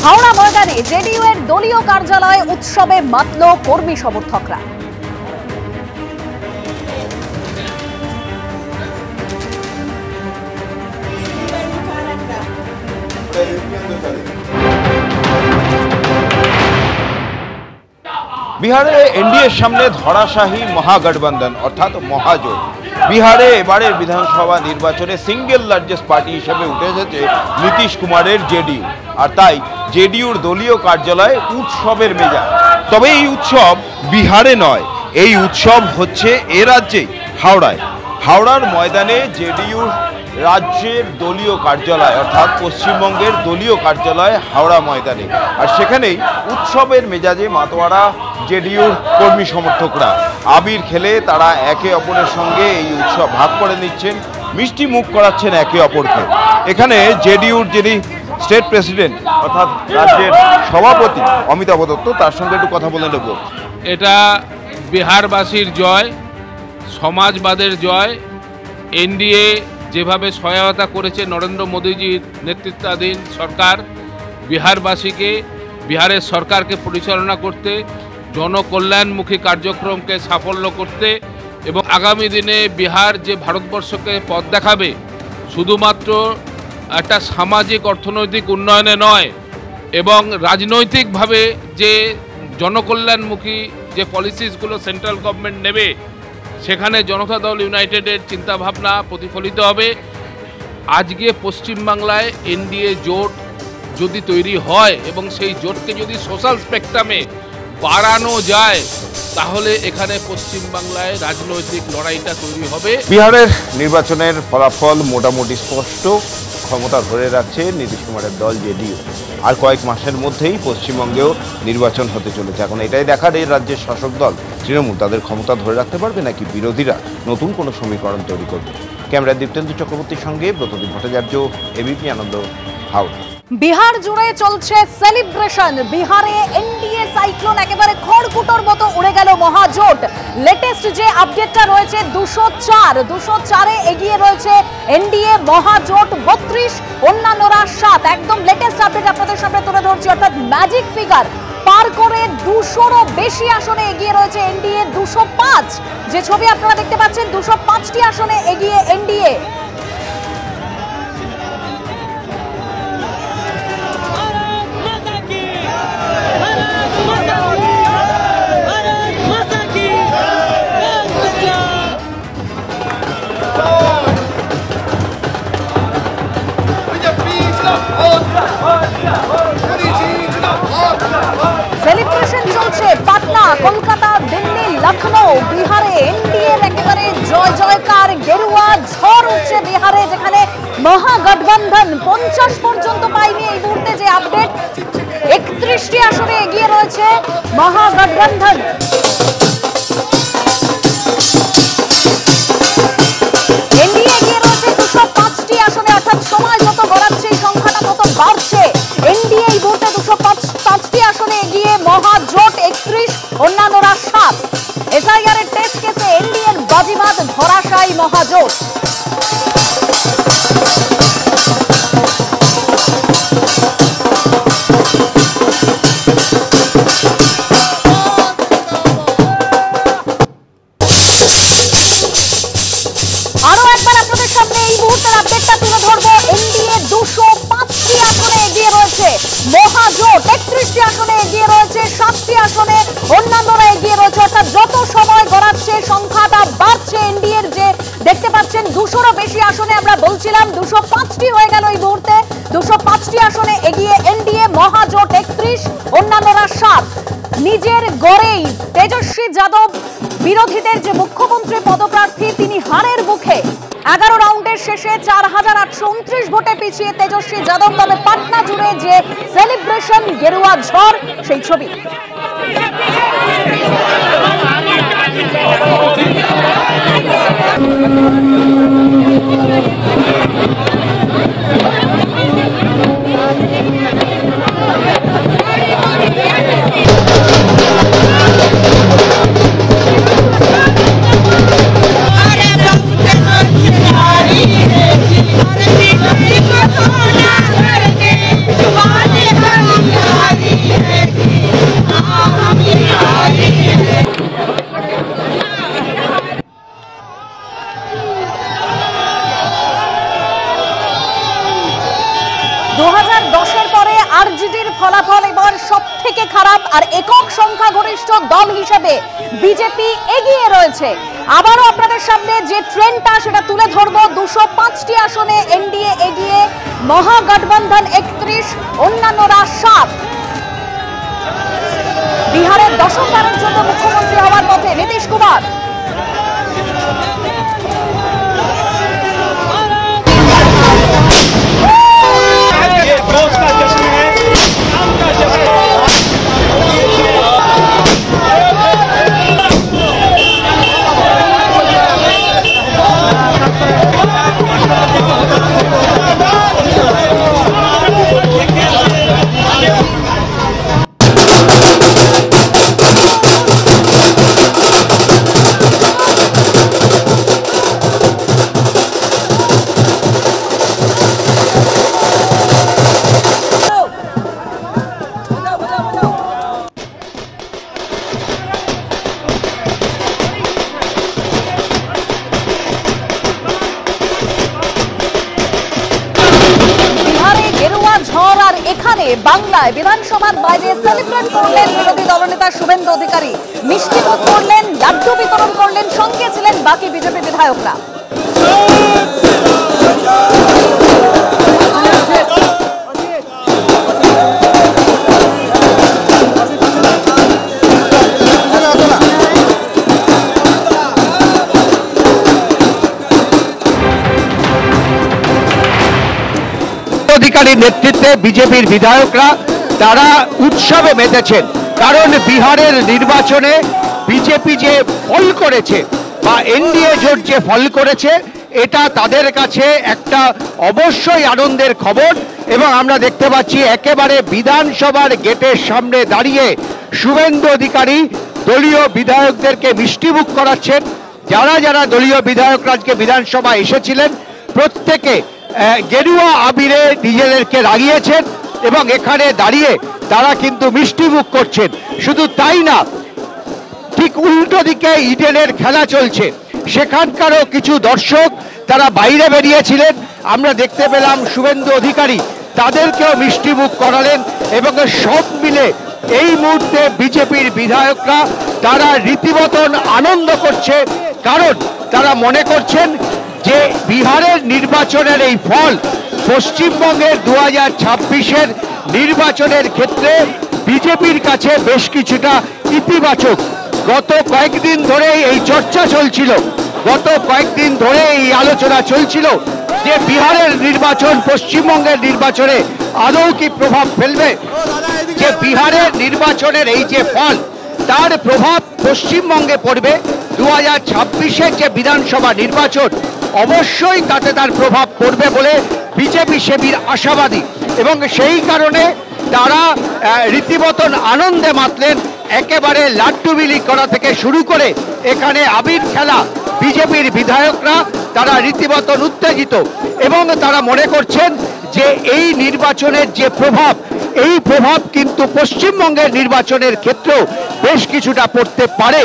হাওড়া ময়দানে জেডিইউ এর দলীয় কার্যালয়ে উৎসবে মাতল কর্মী সমর্থকরা। বিহারে এনডিএর সামনে ধরাশাহী মহাগঠবন্ধন অর্থাৎ মহাজোট। বিহারে এবারের বিধানসভা নির্বাচনে সিঙ্গেল লার্জেস্ট পার্টি হিসেবে উঠে এসেছে নীতিশ কুমারের জেডিইউ, আর তাই জেডিইউর দলীয় কার্যালয়ে উৎসবের মেজাজ। তবে এই উৎসব বিহারে নয়, এই উৎসব হচ্ছে এ রাজ্যেই হাওড়ায়। হাওড়ার ময়দানে জেডিইউর রাজ্যের দলীয় কার্যালয় অর্থাৎ পশ্চিমবঙ্গের দলীয় কার্যালয় হাওড়া ময়দানে, আর সেখানেই উৎসবের মেজাজে মাতোয়ারা জেডিইউর কর্মী সমর্থকরা। আবির খেলে তারা একে অপরের সঙ্গে এই উৎসব ভাগ করে নিচ্ছেন, মিষ্টি মুখ করাচ্ছেন একে অপরকে। এখানে জেডিইউর যিনি স্টেট প্রেসিডেন্ট অর্থাৎ রাজ্যের সভাপতি অমিতাভ দত্ত, তার সঙ্গে একটু কথা বলে নেব। এটা বিহারবাসীর জয়, সমাজবাদের জয়। এনডিএ যেভাবে সহায়তা করেছে নরেন্দ্র মোদীজির নেতৃত্বাধীন সরকার বিহারবাসীকে, বিহারের সরকারকে পরিচালনা করতে, জনকল্যাণমুখী কার্যক্রমকে সাফল্য করতে এবং আগামী দিনে বিহার যে ভারতবর্ষকে পথ দেখাবে শুধুমাত্র একটা সামাজিক অর্থনৈতিক উন্নয়নে নয় এবং রাজনৈতিকভাবে যে জনকল্যাণমুখী যে পলিসিসগুলো সেন্ট্রাল গভর্নমেন্ট নেবে সেখানে জনতা দল ইউনাইটেডের চিন্তাভাবনা প্রতিফলিত হবে। আজকে পশ্চিমবাংলায় এনডিএ জোট যদি তৈরি হয় এবং সেই জোটকে যদি সোশ্যাল স্পেকট্রামে বাড়ানো যায় তাহলে এখানে পশ্চিমবাংলায় রাজনৈতিক লড়াইটা তৈরি হবে। বিহারের নির্বাচনের ফলাফল মোটামুটি স্পষ্ট, ক্ষমতা ধরে রাখছে নীতিশ কুমারের দল জেডিইউ। আর কয়েক মাসের মধ্যেই পশ্চিমবঙ্গেও নির্বাচন হতে চলেছে। এখন এটাই দেখার এই রাজ্যের শাসক দল তৃণমূল তাদের ক্ষমতা ধরে রাখতে পারবে নাকি বিরোধীরা নতুন কোনো সমীকরণ তৈরি করবে। ক্যামেরায় দীপ্তেন্দু চক্রবর্তীর সঙ্গে ব্রতদীপ ভট্টাচার্য, এবিপি আনন্দ, হাওড়া। বিহার জুড়ে চলছে সেলিব্রেশন। বিহারে এনডিএ সাইক্লোন একেবারে খড়কুটোর মতো উড়ে গেল মহাজোট। লেটেস্ট যে আপডেটটা রয়েছে 204-এ এগিয়ে রয়েছে এনডিএ, মহাজোট 32, অন্যান্যরা 7। একদম লেটেস্ট আপডেট আপনাদের সামনে তুলে ধরছি, অর্থাৎ ম্যাজিক ফিগার পার করে 200রও বেশি আসনে এগিয়ে রয়েছে এনডিএ। 205 যে ছবি আপনারা দেখতে পাচ্ছেন, 205টি আসনে এগিয়ে এনডিএ। সেলিব্রেশন চলছে পাটনা, কলকাতা, দিল্লি, লখনৌ। বিহারে এনডিএর একেবারে জয় জয়কার, গেরুয়া ঝড় উঠছে বিহারে, যেখানে মহাগঠবন্ধন 50 পর্যন্ত পায়নি এই মুহূর্তে যে আপডেট। 31টি আসনে এগিয়ে রয়েছে মহাগঠবন্ধন। এনডিএ এগিয়ে রয়েছে 205টি আসনে, অর্থাৎ সময় যত গড়াচ্ছে এই সংখ্যাটা তত বাড়ছে। এনডিএ এই মুহূর্তে 205টি আসনে এগিয়ে, মহাজোট 31, অন্যান্যরা 7। এসআইআর এর টেস্ট কেসে এনডিএর বাজিমাত, ধরাশায়ী মহাজোট। আরো একবার আপনাদের সামনে এই মুহূর্তের আপডেটটা তুলে ধরবো। এনডিএ 205টি আসনে এগিয়ে রয়েছে, মহাজোট 31টি আসনে এগিয়ে রয়েছে, 7টি আসনে অন্যান্যরা এগিয়ে রয়েছে। অর্থাৎ যত সময় গড়াচ্ছে সংখ্যাটা বাড়ছে এনডিএর। যে দেখতে পাচ্ছেন 200রও বেশি আসনে, আমরা বলছিলাম 205টি হয়ে গেল এই মুহূর্তে। 205টি আসনে এগিয়ে এনডিএ, মহাজোট 31, অন্যান্যরা 7। নিজের গড়েই তেজস্বী যাদব বিরোধীদের যে মুখ্যমন্ত্রী পদপ্রার্থী, তিনি হারের মুখে 11 রাউন্ডের শেষে 4029 ভোটে পিছিয়ে তেজস্বী যাদব। তবে পাটনা জুড়ে যে সেলিব্রেশন, গেরুয়া ঝড়, সেই ছবি। আরজেডির ফলাফল এবার সবথেকে খারাপ, আর একক সংখ্যাগরিষ্ঠ দল হিসেবে বিজেপি এগিয়ে রয়েছে। আবারও আপনাদের সামনে যে ট্রেন্ডটা সেটা তুলে ধরবো। 205টি আসনে এনডিএ এগিয়ে, মহাগঠবন্ধন 31, অন্যান্যরা 7। বিহারের দশমবারের জন্য মুখ্যমন্ত্রী হওয়ার পথে নীতিশ কুমার। এখানে বাংলায় বিধানসভার বাইরে সেলিব্রেট করলেন বিরোধী দলনেতা শুভেন্দু অধিকারী। মিষ্টি মুখ করলেন, লাড্ডু বিতরণ করলেন, সঙ্গে ছিলেন বাকি বিজেপি বিধায়করা। অধিকারীর নেতৃত্বে বিজেপির বিধায়করা তারা উৎসবে মেতেছেন, কারণ বিহারের নির্বাচনে বিজেপি যে ফল করেছে বা এনডিএ জোট যে ফল করেছে এটা তাদের কাছে একটা অবশ্যই আনন্দের খবর। এবং আমরা দেখতে পাচ্ছি একেবারে বিধানসভার গেটের সামনে দাঁড়িয়ে শুভেন্দু অধিকারী দলীয় বিধায়কদেরকে মিষ্টিমুখ করাচ্ছেন। যারা যারা দলীয় বিধায়করা আজকে বিধানসভায় এসেছিলেন প্রত্যেকে গেরুয়া আবিরে নিজেদেরকে লাগিয়েছেন এবং এখানে দাঁড়িয়ে তারা কিন্তু মিষ্টিমুখ করছেন। শুধু তাই না, ঠিক উল্টো দিকে ইডেনের খেলা চলছে, সেখানকারও কিছু দর্শক তারা বাইরে বেরিয়েছিলেন। আমরা দেখতে পেলাম শুভেন্দু অধিকারী তাদেরকেও মিষ্টিমুখ করালেন এবং সব মিলে এই মুহূর্তে বিজেপির বিধায়করা তারা রীতিমতন আনন্দ করছে, কারণ তারা মনে করছেন যে বিহারের নির্বাচনের এই ফল পশ্চিমবঙ্গের 2026-এর নির্বাচনের ক্ষেত্রে বিজেপির কাছে বেশ কিছুটা ইতিবাচক। গত কয়েকদিন ধরে এই চর্চা চলছিল, গত কয়েকদিন ধরে এই আলোচনা চলছিল যে বিহারের নির্বাচন পশ্চিমবঙ্গের নির্বাচনে আদৌ কি প্রভাব ফেলবে, যে বিহারের নির্বাচনের এই যে ফল তার প্রভাব পশ্চিমবঙ্গে পড়বে। 2026-এর যে বিধানসভা নির্বাচন অবশ্যই তাতে তার প্রভাব পড়বে বলে বিজেপি সেবির আশাবাদী এবং সেই কারণে তারা রীতিমতন আনন্দে মাতলেন। একেবারে লাড্ডু বিলি করা থেকে শুরু করে এখানে আবির খেলা, বিজেপির বিধায়করা তারা রীতিমতন উত্তেজিত এবং তারা মনে করছেন যে এই নির্বাচনের যে প্রভাব, এই প্রভাব কিন্তু পশ্চিমবঙ্গের নির্বাচনের ক্ষেত্রেও বেশ কিছুটা পড়তে পারে।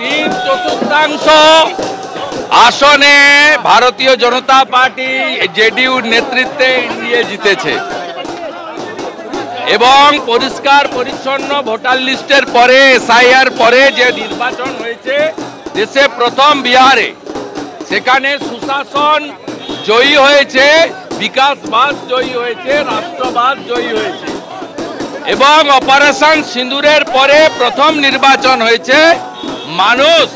3/4 আসনে ভারতীয় জনতা পার্টি জেডিইউর নেতৃত্বে এনডিএ জিতেছে এবং পরিষ্কার পরিচ্ছন্ন ভোটার লিস্টের পরে এসআইআর পরে যে নির্বাচন হয়েছে দেশে প্রথম বিহারে, সেখানে সুশাসন জয়ী হয়েছে, বিকাশবাদ জয়ী হয়েছে, রাষ্ট্রবাদ জয়ী হয়েছে এবং অপারেশন সিঁদুরের পরে প্রথম নির্বাচন হয়েছে। মানুষ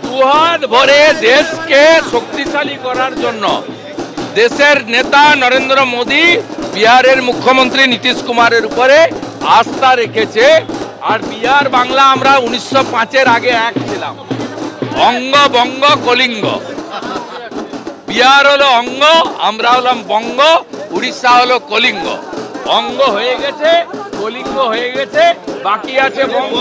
দুহাত ভরে দেশকে শক্তিশালী করার জন্য দেশের নেতা নরেন্দ্র মোদী বিহারের মুখ্যমন্ত্রী নীতিশ কুমারের উপরে আস্থা রেখেছে। আর বিহার বাংলা আমরা 1905-এর আগে এক ছিলাম, অঙ্গ বঙ্গ কলিঙ্গ। বিহার হলো অঙ্গ, আমরা হলাম বঙ্গ, উড়িষ্যা হলো কলিঙ্গ। অঙ্গ হয়ে গেছে, কলিঙ্গ হয়ে গেছে, বাকি আছে বঙ্গ।